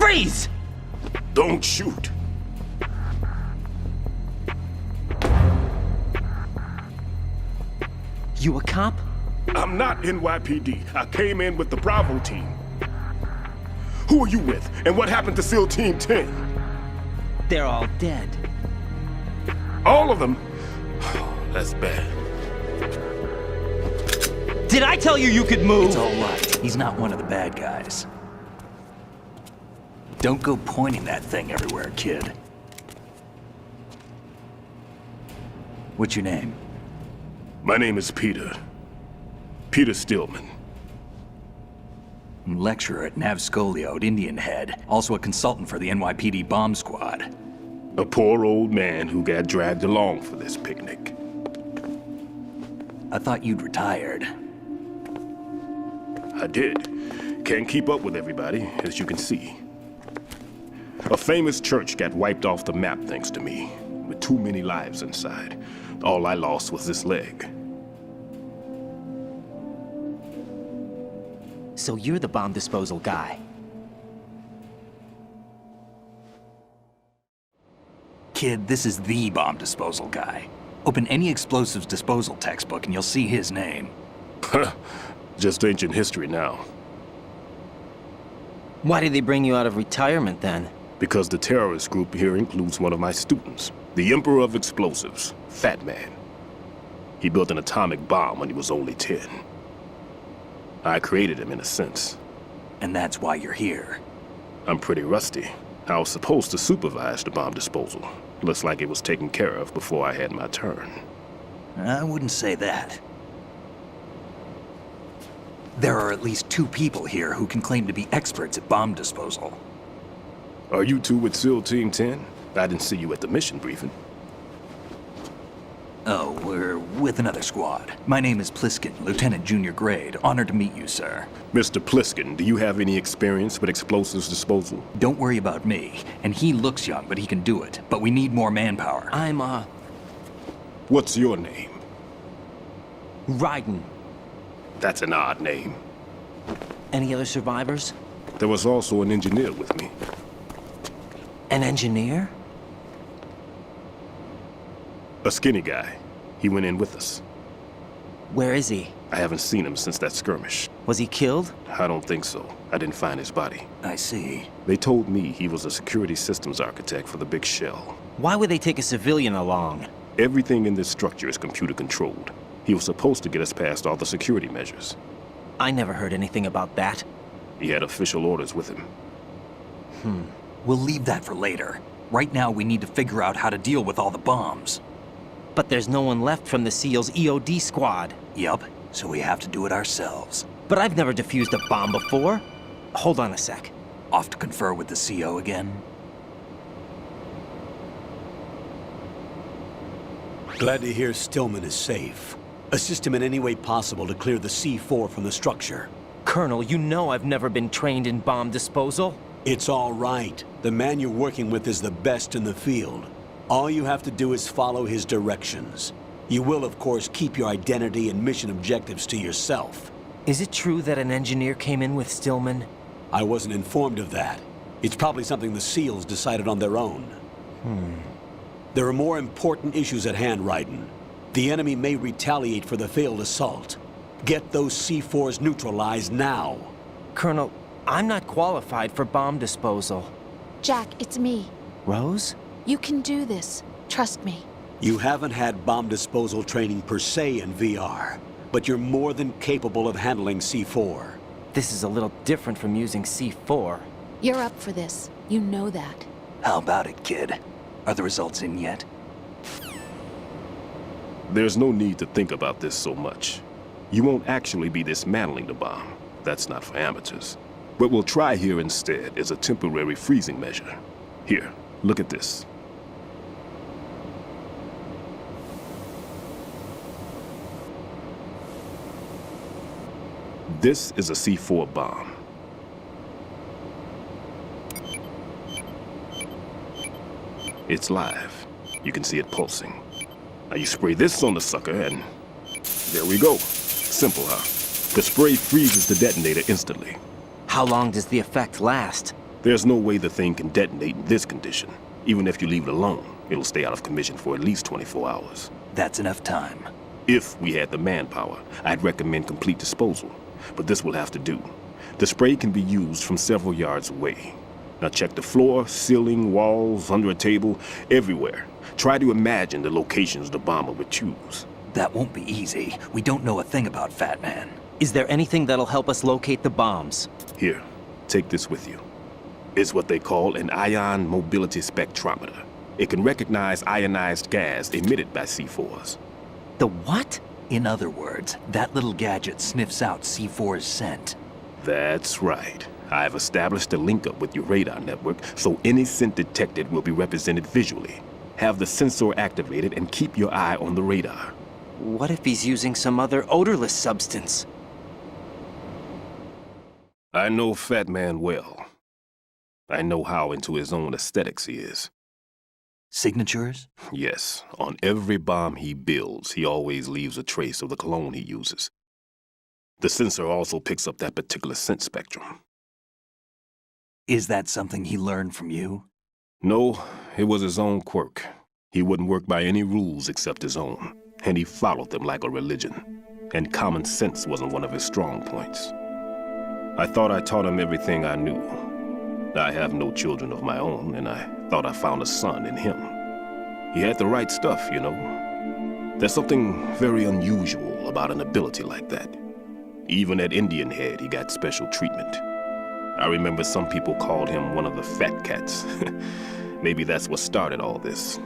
Freeze! Don't shoot. You a cop? I'm not NYPD. I came in with the Bravo team. Who are you with? And what happened to SEAL Team 10? They're all dead. All of them? That's bad. Did I tell you you could move? It's all right. He's not one of the bad guys. Don't go pointing that thing everywhere, kid. What's your name? My name is Peter. Peter Stillman. I'm lecturer at Navscolio at Indian Head, also a consultant for the NYPD bomb squad. A poor old man who got dragged along for this picnic. I thought you'd retired. I did. Can't keep up with everybody, as you can see. A famous church got wiped off the map thanks to me, with too many lives inside. All I lost was this leg. So you're the bomb disposal guy. Kid, this is the bomb disposal guy. Open any explosives disposal textbook and you'll see his name. Just ancient history now. Why did they bring you out of retirement then? Because the terrorist group here includes one of my students, the Emperor of Explosives, Fat Man. He built an atomic bomb when he was only 10. I created him in a sense. And that's why you're here. I'm pretty rusty. I was supposed to supervise the bomb disposal. Looks like it was taken care of before I had my turn. I wouldn't say that. There are at least 2 people here who can claim to be experts at bomb disposal. Are you two with SEAL Team 10? I didn't see you at the mission briefing. Oh, we're with another squad. My name is Pliskin, Lieutenant Junior Grade. Honored to meet you, sir. Mr. Pliskin, do you have any experience with explosives disposal? Don't worry about me. And he looks young, but he can do it. But we need more manpower. I'm, What's your name? Raiden. That's an odd name. Any other survivors? There was also an engineer with me. An engineer? A skinny guy. He went in with us. Where is he? I haven't seen him since that skirmish. Was he killed? I don't think so. I didn't find his body. I see. They told me he was a security systems architect for the big shell. Why would they take a civilian along? Everything in this structure is computer controlled. He was supposed to get us past all the security measures. I never heard anything about that. He had official orders with him. We'll leave that for later. Right now, we need to figure out how to deal with all the bombs. But there's no one left from the SEAL's EOD squad. Yup, so we have to do it ourselves. But I've never defused a bomb before. Hold on a sec. Off to confer with the CO again? Glad to hear Stillman is safe. Assist him in any way possible to clear the C4 from the structure. Colonel, you know I've never been trained in bomb disposal. It's all right. The man you're working with is the best in the field. All you have to do is follow his directions. You will, of course, keep your identity and mission objectives to yourself. Is it true that an engineer came in with Stillman? I wasn't informed of that. It's probably something the SEALs decided on their own. There are more important issues at hand, Raiden. The enemy may retaliate for the failed assault. Get those C4s neutralized now. Colonel, I'm not qualified for bomb disposal. Jack, it's me. Rose? You can do this. Trust me. You haven't had bomb disposal training per se in VR, but you're more than capable of handling C4. This is a little different from using C4. You're up for this. You know that. How about it, kid? Are the results in yet? There's no need to think about this so much. You won't actually be dismantling the bomb. That's not for amateurs. What we'll try here instead is a temporary freezing measure. Here, look at this. This is a C4 bomb. It's live. You can see it pulsing. Now you spray this on the sucker and there we go. Simple, huh? The spray freezes the detonator instantly. How long does the effect last? There's no way the thing can detonate in this condition. Even if you leave it alone, it'll stay out of commission for at least 24 hours. That's enough time. If we had the manpower, I'd recommend complete disposal. But this will have to do. The spray can be used from several yards away. Now check the floor, ceiling, walls, under a table, everywhere. Try to imagine the locations the bomber would choose. That won't be easy. We don't know a thing about Fat Man. Is there anything that'll help us locate the bombs? Here, take this with you. It's what they call an ion mobility spectrometer. It can recognize ionized gas emitted by C4s. The what? In other words, that little gadget sniffs out C4's scent. That's right. I've established a link-up with your radar network, so any scent detected will be represented visually. Have the sensor activated and keep your eye on the radar. What if he's using some other odorless substance? I know Fat Man well. I know how into his own aesthetics he is. Signatures? Yes, on every bomb he builds, he always leaves a trace of the cologne he uses. The sensor also picks up that particular scent spectrum. Is that something he learned from you? No, it was his own quirk. He wouldn't work by any rules except his own, and he followed them like a religion. And common sense wasn't one of his strong points. I thought I taught him everything I knew. I have no children of my own, and I thought I found a son in him. He had the right stuff, you know. There's something very unusual about an ability like that. Even at Indian Head, he got special treatment. I remember some people called him one of the fat cats. Maybe that's what started all this.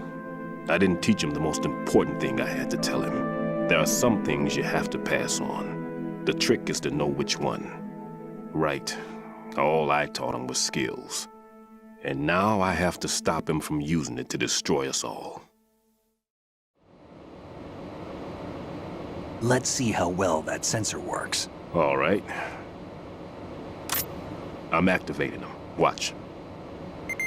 I didn't teach him the most important thing I had to tell him. There are some things you have to pass on. The trick is to know which one. Right. All I taught him was skills. And now I have to stop him from using it to destroy us all. Let's see how well that sensor works. All right. I'm activating them. Watch.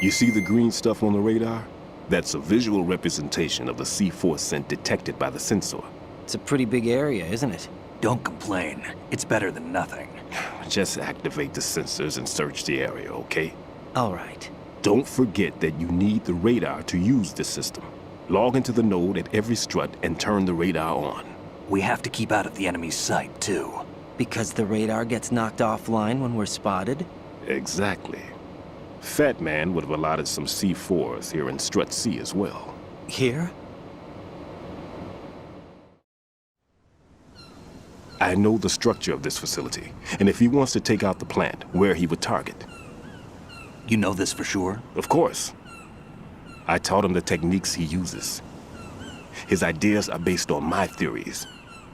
You see the green stuff on the radar? That's a visual representation of the C4 scent detected by the sensor. It's a pretty big area, isn't it? Don't complain. It's better than nothing. Just activate the sensors and search the area, okay? All right. Don't forget that you need the radar to use this system. Log into the node at every strut and turn the radar on. We have to keep out of the enemy's sight, too. Because the radar gets knocked offline when we're spotted? Exactly. Fat Man would have allotted some C4s here in Strut C as well. Here? I know the structure of this facility, and if he wants to take out the plant, where he would target. You know this for sure? Of course. I taught him the techniques he uses. His ideas are based on my theories.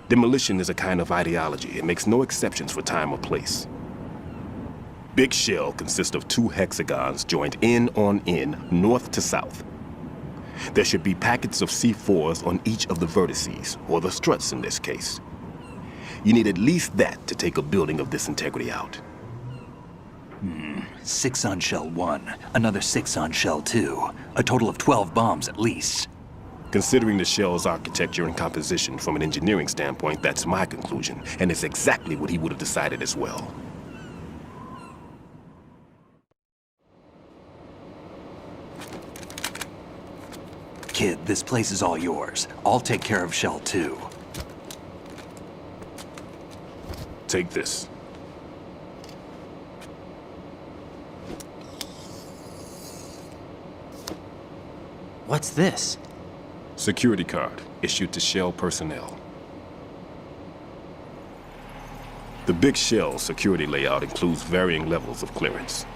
Demolition is a kind of ideology. It makes no exceptions for time or place. Big Shell consists of 2 hexagons joined end on end, north to south. There should be packets of C4s on each of the vertices, or the struts in this case. You need at least that to take a building of this integrity out. 6 on shell 1, another 6 on shell 2. A total of 12 bombs at least. Considering the shell's architecture and composition from an engineering standpoint, that's my conclusion, and it's exactly what he would have decided as well. Kid, this place is all yours. I'll take care of shell 2. Take this. What's this? Security card issued to shell personnel. The big shell security layout includes varying levels of clearance.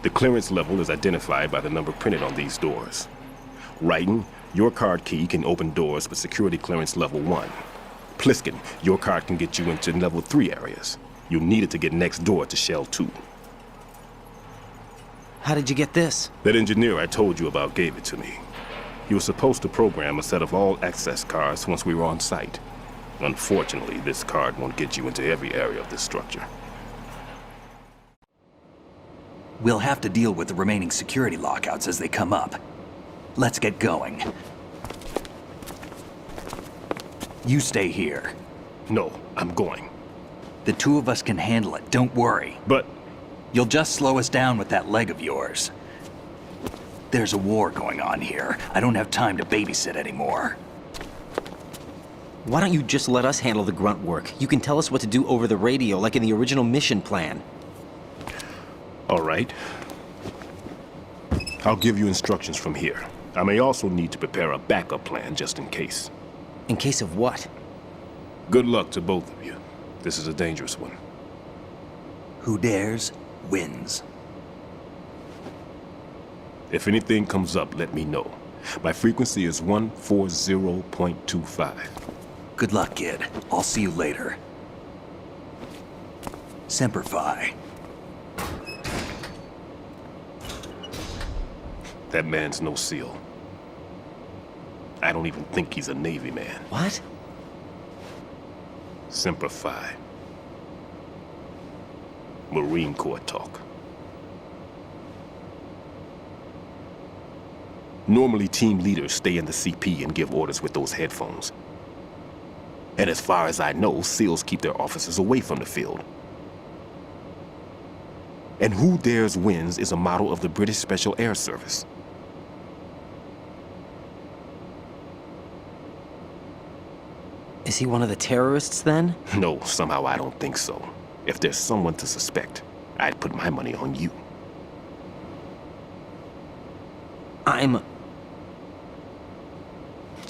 The clearance level is identified by the number printed on these doors. Raiden, your card key can open doors with security clearance level 1. Pliskin, your card can get you into level 3 areas. You need it to get next door to shell 2. How did you get this? That engineer I told you about gave it to me. He was supposed to program a set of all access cards once we were on site. Unfortunately, this card won't get you into every area of this structure. We'll have to deal with the remaining security lockouts as they come up. Let's get going. You stay here. No, I'm going. The two of us can handle it, don't worry. But You'll just slow us down with that leg of yours. There's a war going on here. I don't have time to babysit anymore. Why don't you just let us handle the grunt work? You can tell us what to do over the radio, like in the original mission plan. all right. I'll give you instructions from here. I may also need to prepare a backup plan just in case. In case of what? Good luck to both of you. This is a dangerous one. Who dares, wins. If anything comes up, let me know. My frequency is 140.25. Good luck, kid. I'll see you later. Semper Fi. That man's no SEAL. I don't even think he's a Navy man. What? Semper Fi. Marine Corps talk. Normally, team leaders stay in the CP and give orders with those headphones. And as far as I know, SEALs keep their officers away from the field. And who dares wins is a motto of the British Special Air Service. Is he one of the terrorists then? No, somehow I don't think so. If there's someone to suspect, I'd put my money on you.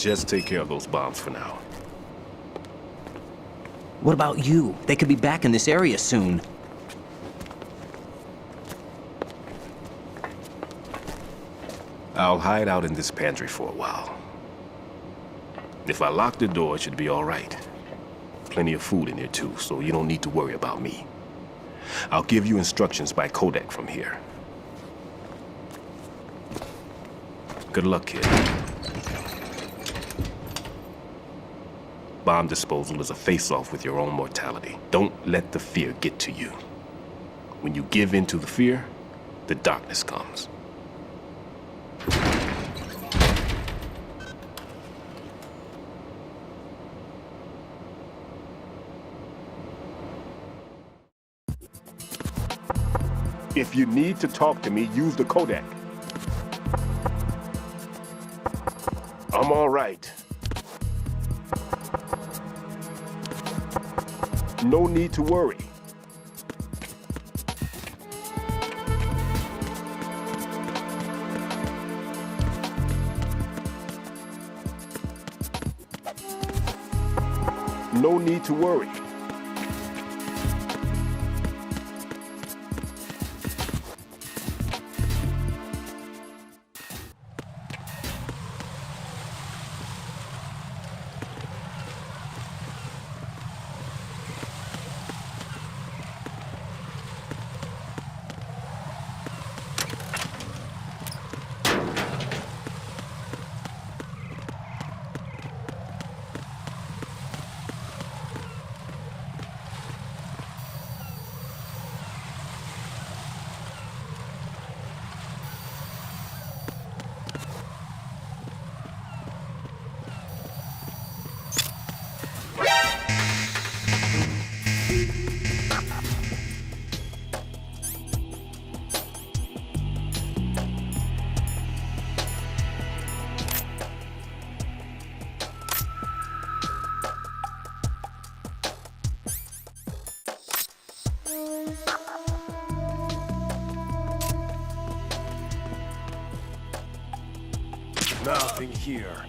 Just take care of those bombs for now. What about you? They could be back in this area soon. I'll hide out in this pantry for a while. If I lock the door, it should be all right. Plenty of food in here too, so you don't need to worry about me. I'll give you instructions by codec from here. Good luck, kid. Bomb disposal is a face-off with your own mortality. Don't let the fear get to you. When you give in to the fear, the darkness comes. If you need to talk to me, use the codec. I'm all right. No need to worry. No need to worry. Nothing here.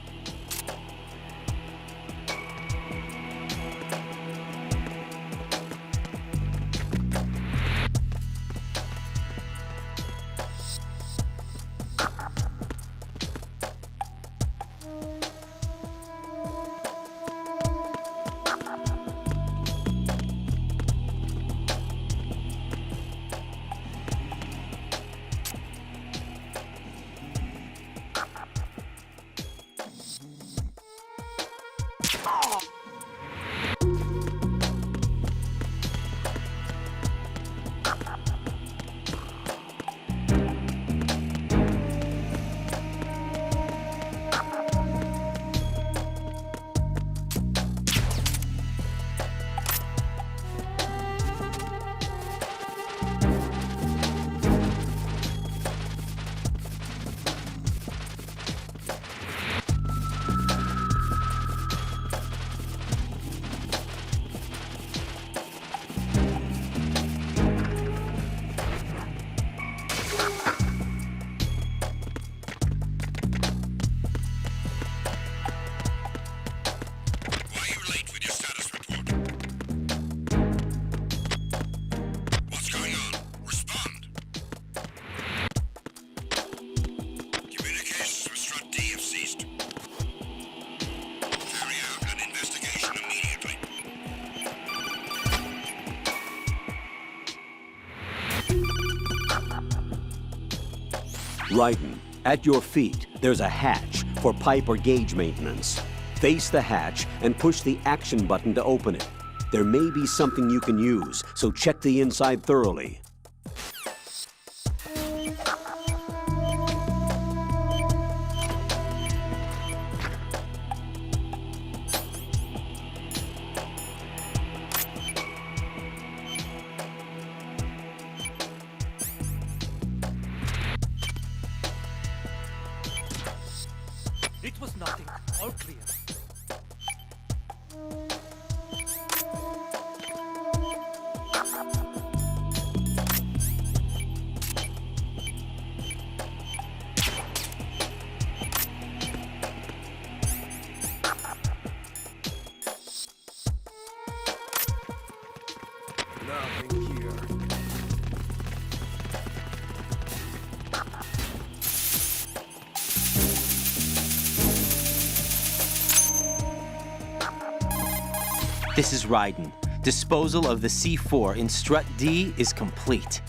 Raiden, at your feet, there's a hatch for pipe or gauge maintenance. Face the hatch and push the action button to open it. There may be something you can use, so check the inside thoroughly. It was nothing. All clear. Nothing here. This is Raiden. Disposal of the C4 in Strut D is complete.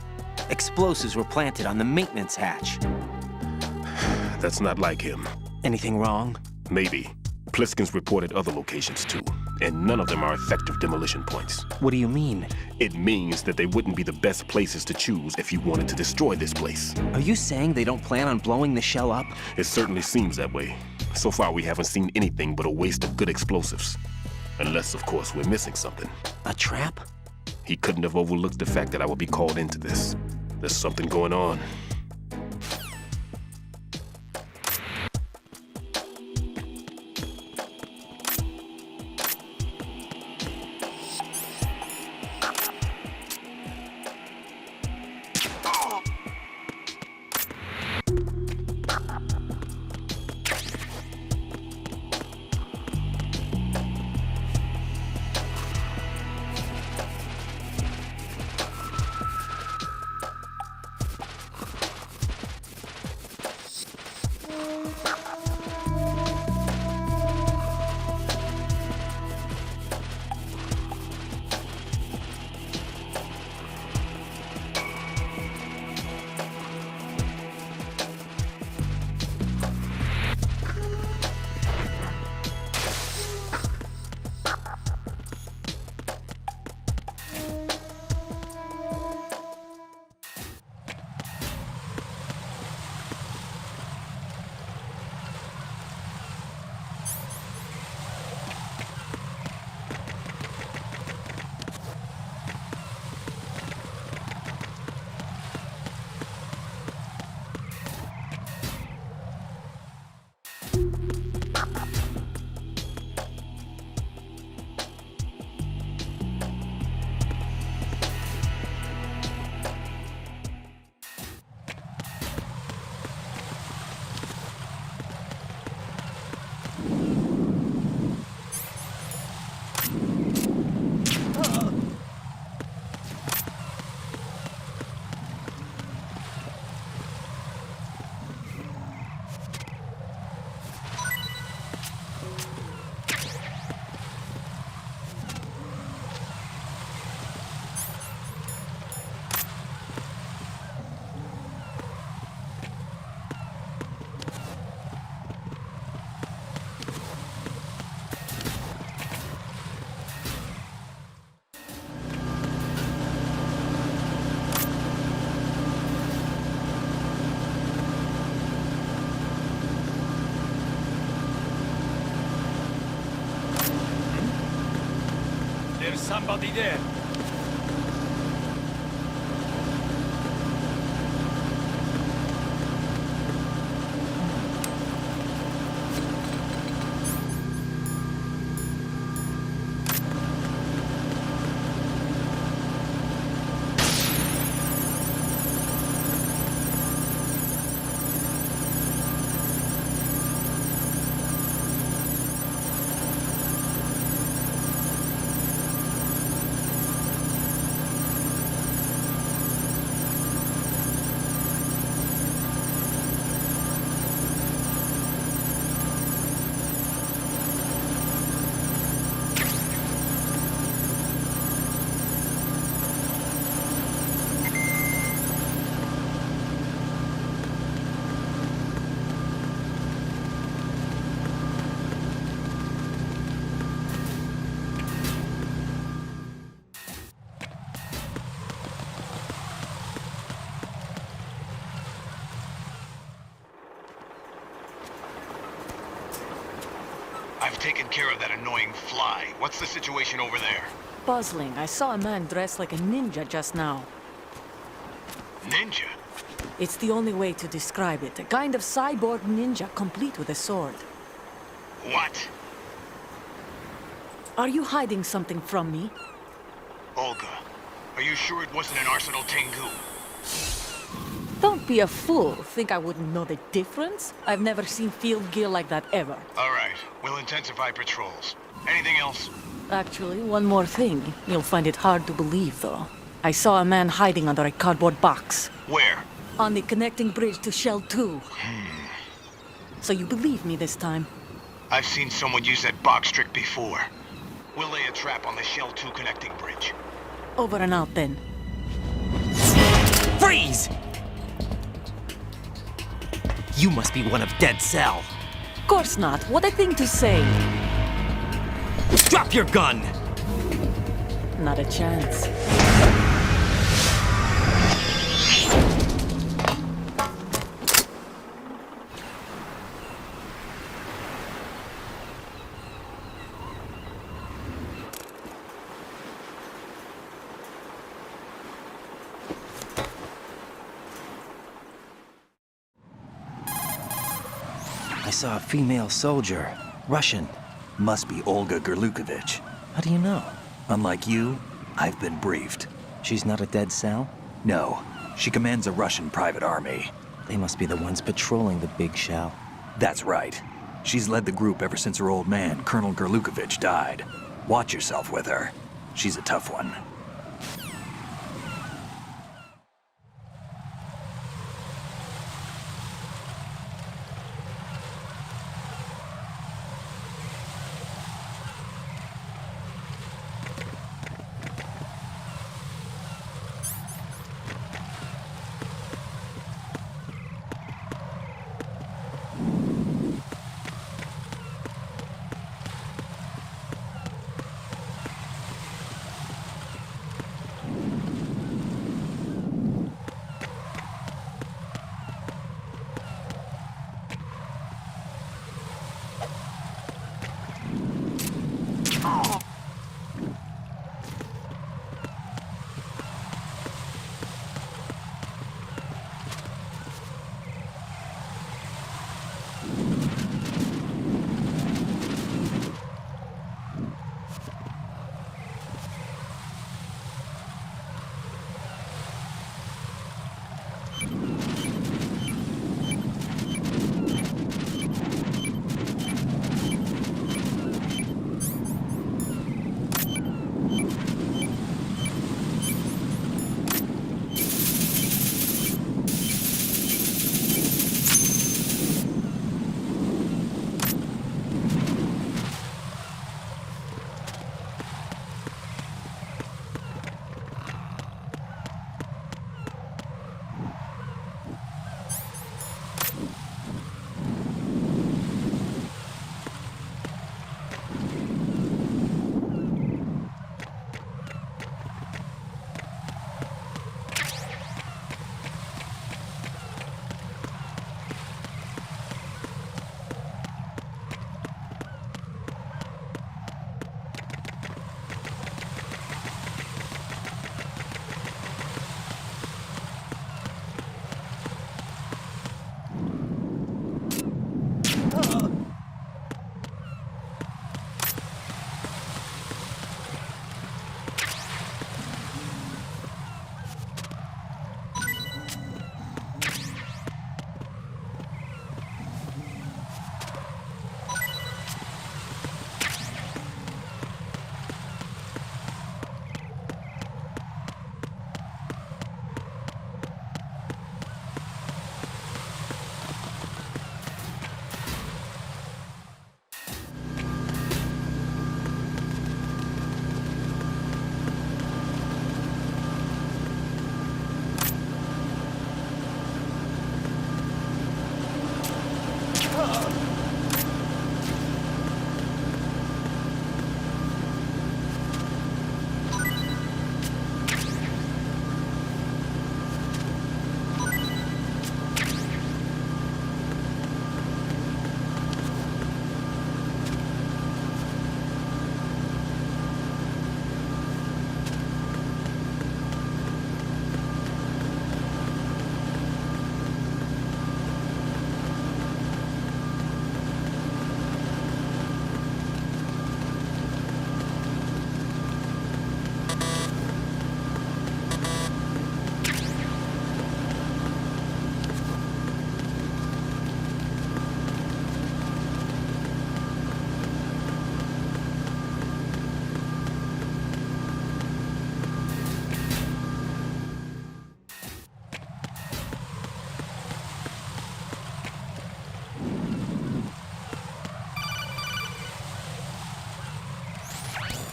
Explosives were planted on the maintenance hatch. That's not like him. Anything wrong? Maybe. Pliskin's reported other locations too, and none of them are effective demolition points. What do you mean? It means that they wouldn't be the best places to choose if you wanted to destroy this place. Are you saying they don't plan on blowing the shell up? It certainly seems that way. So far, we haven't seen anything but a waste of good explosives. Unless, of course, we're missing something. A trap? He couldn't have overlooked the fact that I would be called into this. There's something going on. somebody there. I've taken care of that annoying fly. What's the situation over there? Puzzling. I saw a man dressed like a ninja just now. Ninja? It's the only way to describe it. A kind of cyborg ninja, complete with a sword. What? Are you hiding something from me? Olga, are you sure it wasn't an Arsenal Tengu? Don't be a fool. Think I wouldn't know the difference? I've never seen field gear like that ever. All right, we'll intensify patrols. Anything else? Actually, one more thing. You'll find it hard to believe, though. I saw a man hiding under a cardboard box. Where? On the connecting bridge to Shell 2. So you believe me this time? I've seen someone use that box trick before. We'll lay a trap on the Shell 2 connecting bridge. Over and out, then. Freeze! You must be one of Dead Cell. Of course not. What a thing to say. Drop your gun! Not a chance. I saw a female soldier. Russian. Must be Olga Gerlukovich. How do you know? Unlike you, I've been briefed. She's not a Dead Cell? No, she commands a Russian private army. They must be the ones patrolling the big shell. That's right. She's led the group ever since her old man, Colonel Gerlukovich, died. Watch yourself with her. She's a tough one.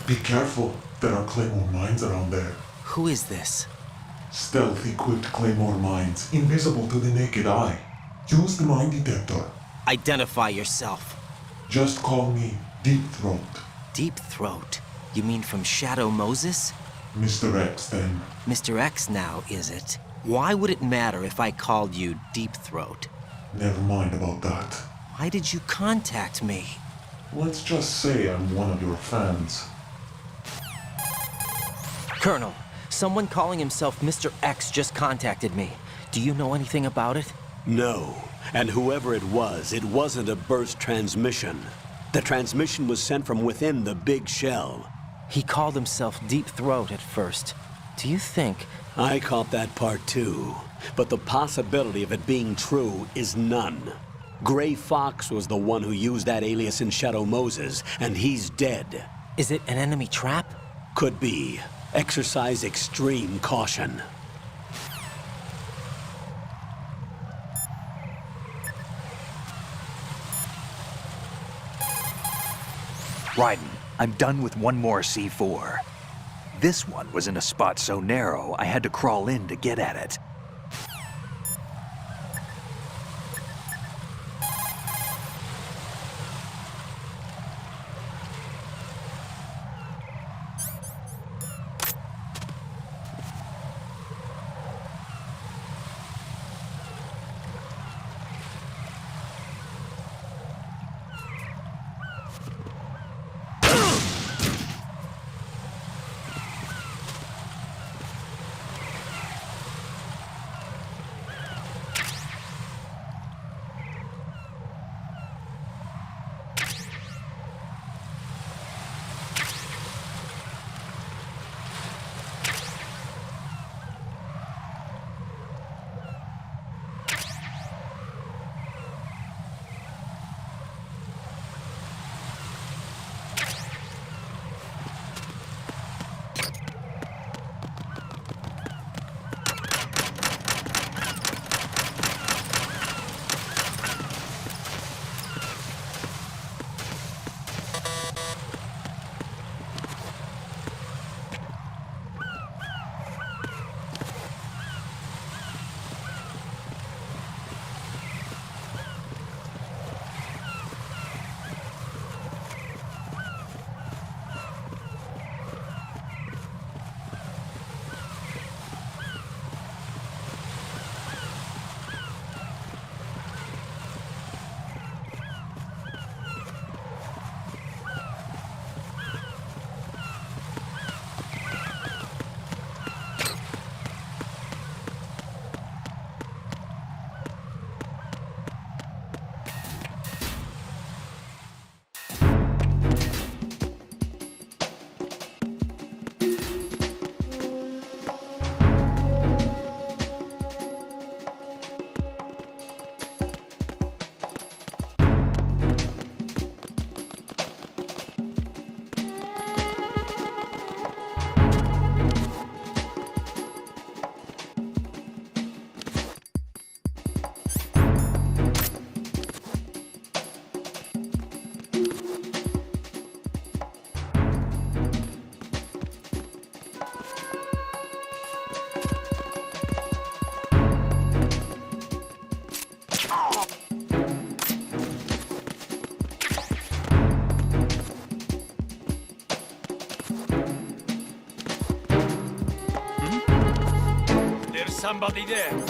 Be careful. There are claymore mines around there. Who is this? Stealth-equipped claymore mines, invisible to the naked eye. Use the mine detector. Identify yourself. Just call me Deep Throat. Deep Throat? You mean from Shadow Moses? Mr. X, then. Mr. X now, is it? Why would it matter if I called you Deep Throat? Never mind about that. Why did you contact me? Let's just say I'm one of your fans. Colonel, someone calling himself Mr. X just contacted me. Do you know anything about it? No. And whoever it wasn't a burst transmission. The transmission was sent from within the big shell. He called himself Deep Throat at first. Do you think... I caught that part too. But the possibility of it being true is none. Gray Fox was the one who used that alias in Shadow Moses, and he's dead. Is it an enemy trap? Could be. Exercise extreme caution. Raiden, I'm done with one more C4. This one was in a spot so narrow, I had to crawl in to get at it. Somebody there.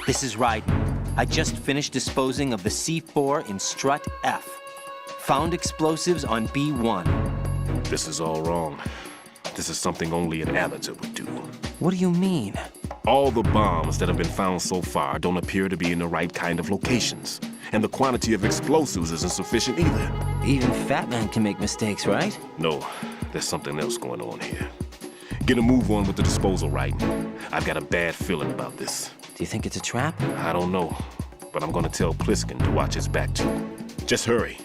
This is Raiden. I just finished disposing of the C4 in strut F. Found explosives on B1. This is all wrong. This is something only an amateur would do. What do you mean? All the bombs that have been found so far don't appear to be in the right kind of locations. And the quantity of explosives isn't sufficient either. Even Fat Man can make mistakes, right? No, there's something else going on here. Get a move on with the disposal, Raiden. I've got a bad feeling about this. Do you think it's a trap? I don't know, but I'm gonna tell Pliskin to watch his back too. Just hurry.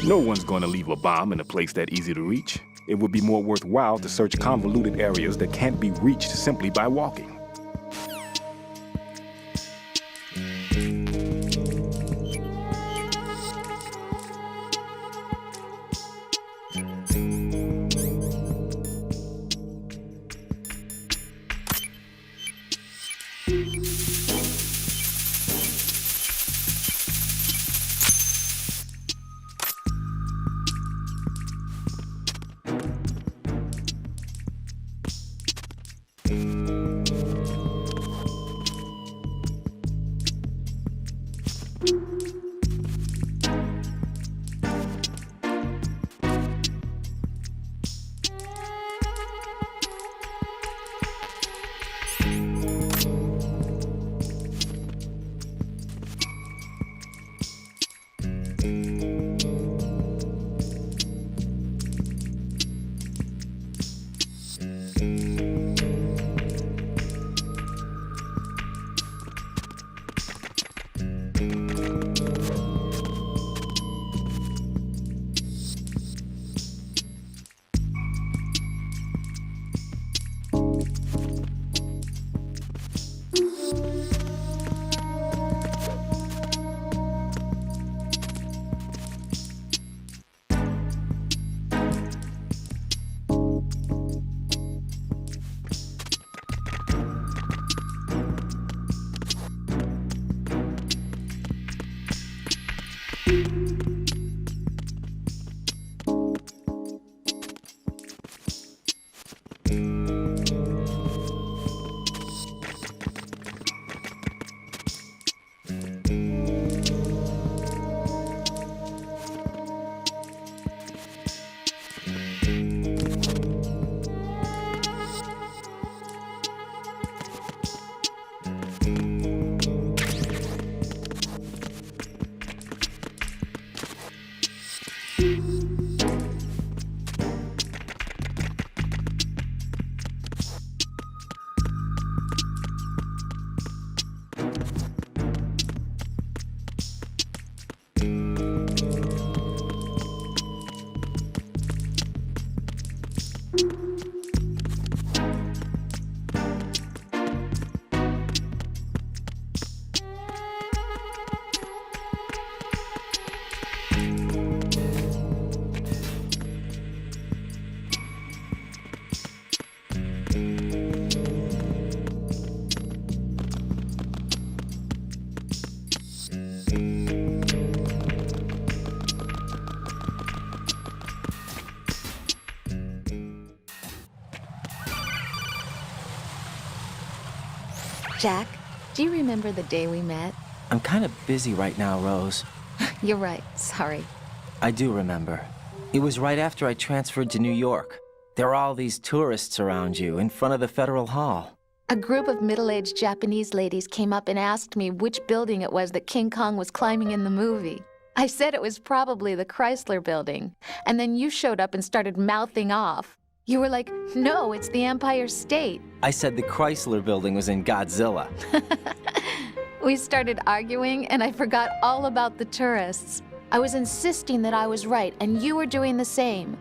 No one's going to leave a bomb in a place that easy to reach. It would be more worthwhile to search convoluted areas that can't be reached simply by walking. Jack, do you remember the day we met? I'm kind of busy right now, Rose. You're right, sorry. I do remember. It was right after I transferred to New York. There are all these tourists around you in front of the Federal Hall. A group of middle-aged Japanese ladies came up and asked me which building it was that King Kong was climbing in the movie. I said it was probably the Chrysler building, and then you showed up and started mouthing off. You were like, no, it's the Empire State. I said the Chrysler building was in Godzilla. We started arguing, and I forgot all about the tourists. I was insisting that I was right, and you were doing the same.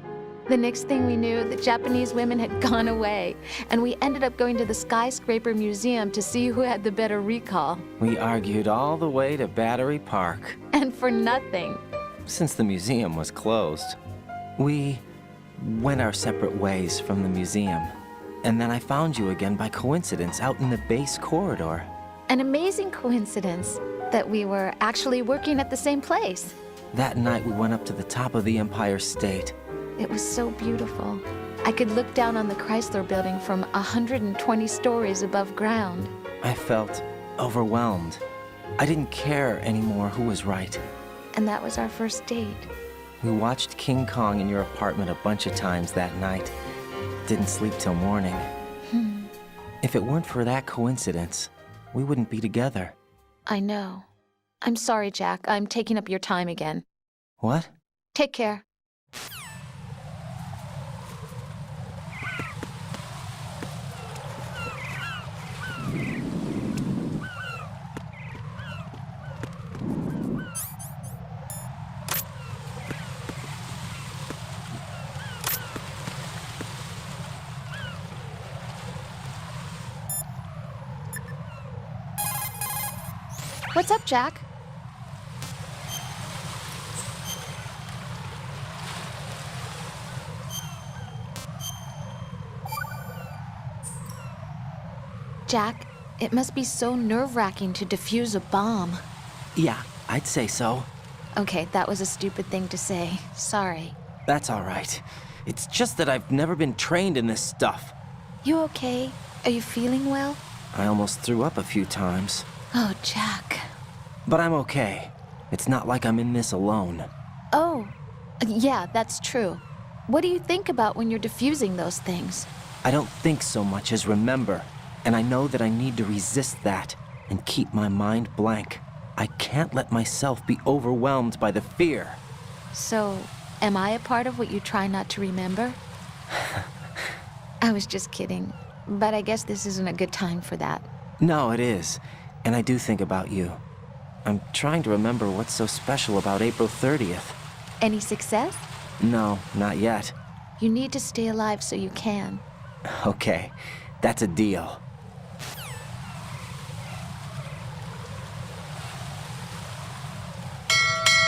The next thing we knew, the Japanese women had gone away, and we ended up going to the skyscraper museum to see who had the better recall. We argued all the way to Battery Park. And for nothing. Since the museum was closed, we went our separate ways from the museum. And then I found you again by coincidence out in the base corridor. An amazing coincidence that we were actually working at the same place. That night we went up to the top of the Empire State. It was so beautiful. I could look down on the Chrysler building from 120 stories above ground. I felt overwhelmed. I didn't care anymore who was right. And that was our first date. We watched King Kong in your apartment a bunch of times that night. Didn't sleep till morning. If it weren't for that coincidence, we wouldn't be together. I know. I'm sorry, Jack. I'm taking up your time again. What? Take care. What's up, Jack? Jack, it must be so nerve-wracking to defuse a bomb. Yeah, I'd say so. Okay, that was a stupid thing to say. Sorry. That's all right. It's just that I've never been trained in this stuff. You okay? Are you feeling well? I almost threw up a few times. Oh, Jack. But I'm okay. It's not like I'm in this alone. Oh, yeah, that's true. What do you think about when you're defusing those things? I don't think so much as remember. And I know that I need to resist that and keep my mind blank. I can't let myself be overwhelmed by the fear. So, am I a part of what you try not to remember? I was just kidding. But I guess this isn't a good time for that. No, it is. And I do think about you. I'm trying to remember what's so special about April 30th. Any success? No, not yet. You need to stay alive so you can. Okay, that's a deal.